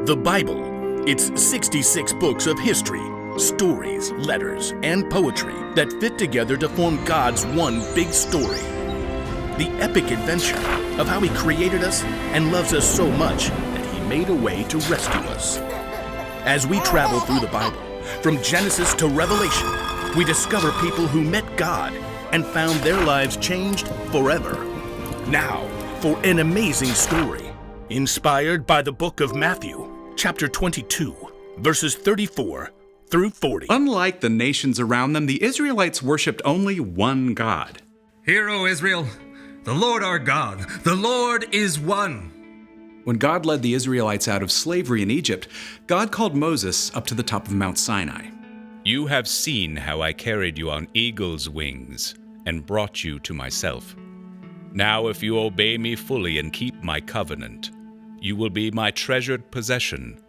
The Bible. It's 66 books of history, stories, letters, and poetry that fit together to form God's one big story. The epic adventure of how He created us and loves us so much that He made a way to rescue us. As we travel through the Bible, from Genesis to Revelation, we discover people who met God and found their lives changed forever. Now, for an amazing story, inspired by the book of Matthew, chapter 22, verses 34 through 40. Unlike the nations around them, the Israelites worshipped only one God. Hear, O Israel, the Lord our God, the Lord is one. When God led the Israelites out of slavery in Egypt, God called Moses up to the top of Mount Sinai. You have seen how I carried you on eagle's wings and brought you to myself. Now if you obey me fully and keep my covenant, you will be my treasured possession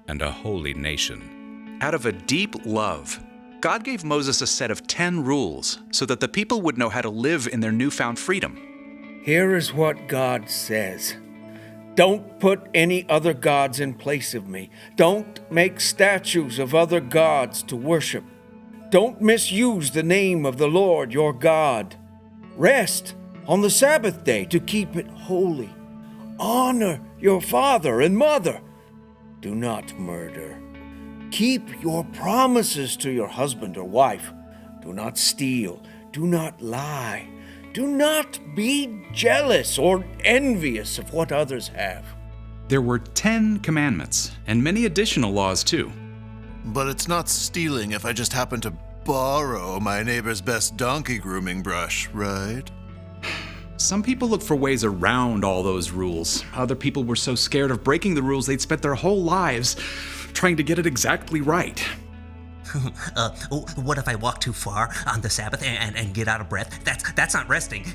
and a holy nation. Out of a deep love, God gave Moses a set of 10 rules so that the people would know how to live in their newfound freedom. Here is what God says. Don't put any other gods in place of me. Don't make statues of other gods to worship. Don't misuse the name of the Lord your God. Rest on the Sabbath day to keep it holy. Honor your father and mother. Do not murder. Keep your promises to your husband or wife. Do not steal. Do not lie. Do not be jealous or envious of what others have. There were 10 commandments and many additional laws too. But it's not stealing if I just happen to borrow my neighbor's best donkey grooming brush, right? Some people look for ways around all those rules. Other people were so scared of breaking the rules they'd spent their whole lives trying to get it exactly right. What if I walk too far on the Sabbath and get out of breath? That's not resting.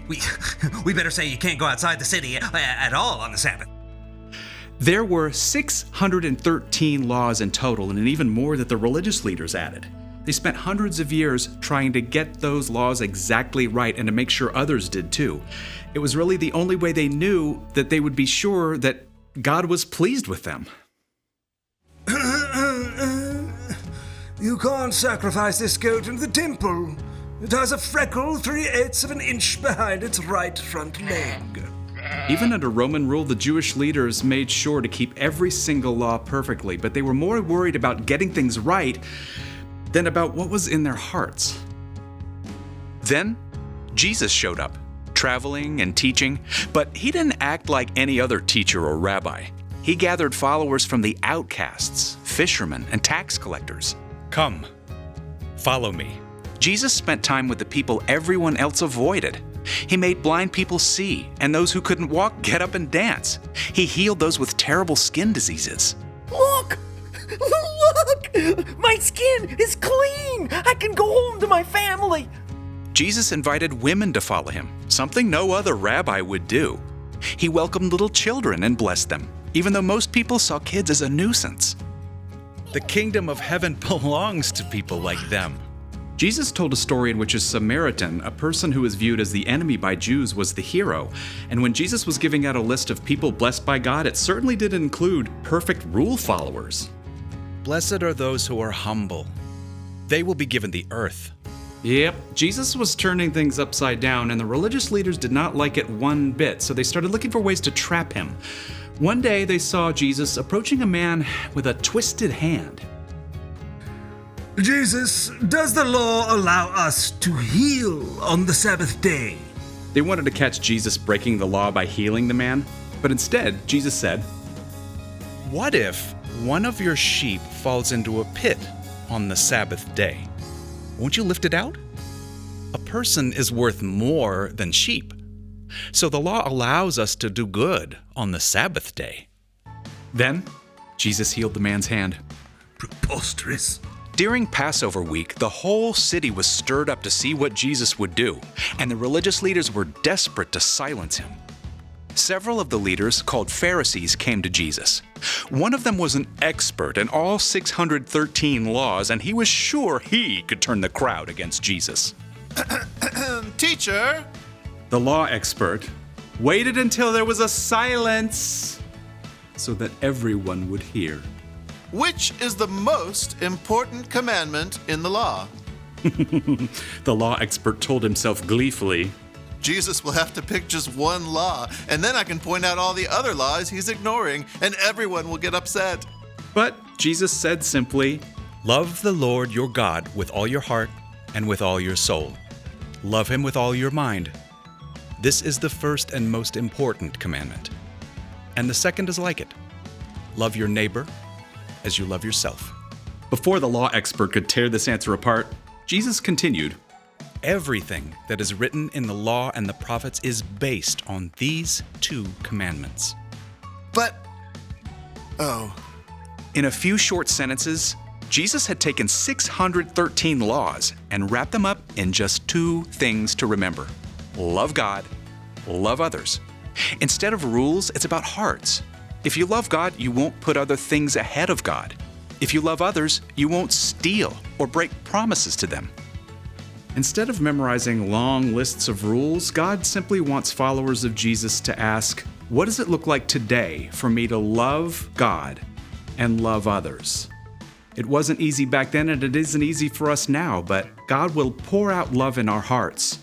We better say you can't go outside the city at all on the Sabbath. There were 613 laws in total, and even more that the religious leaders added. They spent hundreds of years trying to get those laws exactly right and to make sure others did too. It was really the only way they knew that they would be sure that God was pleased with them. You can't sacrifice this goat in the temple. It has a freckle 3/8 of an inch behind its right front leg. Even under Roman rule, the Jewish leaders made sure to keep every single law perfectly, but they were more worried about getting things right than about what was in their hearts. Then, Jesus showed up, traveling and teaching, but he didn't act like any other teacher or rabbi. He gathered followers from the outcasts, fishermen, and tax collectors. Come, follow me. Jesus spent time with the people everyone else avoided. He made blind people see, and those who couldn't walk get up and dance. He healed those with terrible skin diseases. Look! Look! My skin is clean! I can go home to my family! Jesus invited women to follow him, something no other rabbi would do. He welcomed little children and blessed them, even though most people saw kids as a nuisance. The kingdom of heaven belongs to people like them. Jesus told a story in which a Samaritan, a person who was viewed as the enemy by Jews, was the hero. And when Jesus was giving out a list of people blessed by God, it certainly didn't include perfect rule followers. Blessed are those who are humble. They will be given the earth. Yep, Jesus was turning things upside down, and the religious leaders did not like it one bit, so they started looking for ways to trap him. One day they saw Jesus approaching a man with a twisted hand. Jesus, does the law allow us to heal on the Sabbath day? They wanted to catch Jesus breaking the law by healing the man, but instead Jesus said, What if one of your sheep falls into a pit on the Sabbath day? Won't you lift it out? A person is worth more than sheep. So the law allows us to do good on the Sabbath day. Then Jesus healed the man's hand. Preposterous. During Passover week, the whole city was stirred up to see what Jesus would do, and the religious leaders were desperate to silence him. Several of the leaders, called Pharisees, came to Jesus. One of them was an expert in all 613 laws, and he was sure he could turn the crowd against Jesus. Teacher! The law expert waited until there was a silence. so that everyone would hear. Which is the most important commandment in the law? The law expert told himself gleefully. Jesus will have to pick just one law, and then I can point out all the other laws he's ignoring, and everyone will get upset. But Jesus said simply, Love the Lord your God with all your heart and with all your soul. Love him with all your mind. This is the first and most important commandment. And the second is like it. Love your neighbor as you love yourself. Before the law expert could tear this answer apart, Jesus continued, Everything that is written in the law and the prophets is based on these two commandments. But, oh, In a few short sentences, Jesus had taken 613 laws and wrapped them up in just two things to remember. Love God, love others. Instead of rules, it's about hearts. If you love God, you won't put other things ahead of God. If you love others, you won't steal or break promises to them. Instead of memorizing long lists of rules, God simply wants followers of Jesus to ask, what does it look like today for me to love God and love others? It wasn't easy back then, and it isn't easy for us now, but God will pour out love in our hearts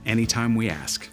anytime we ask.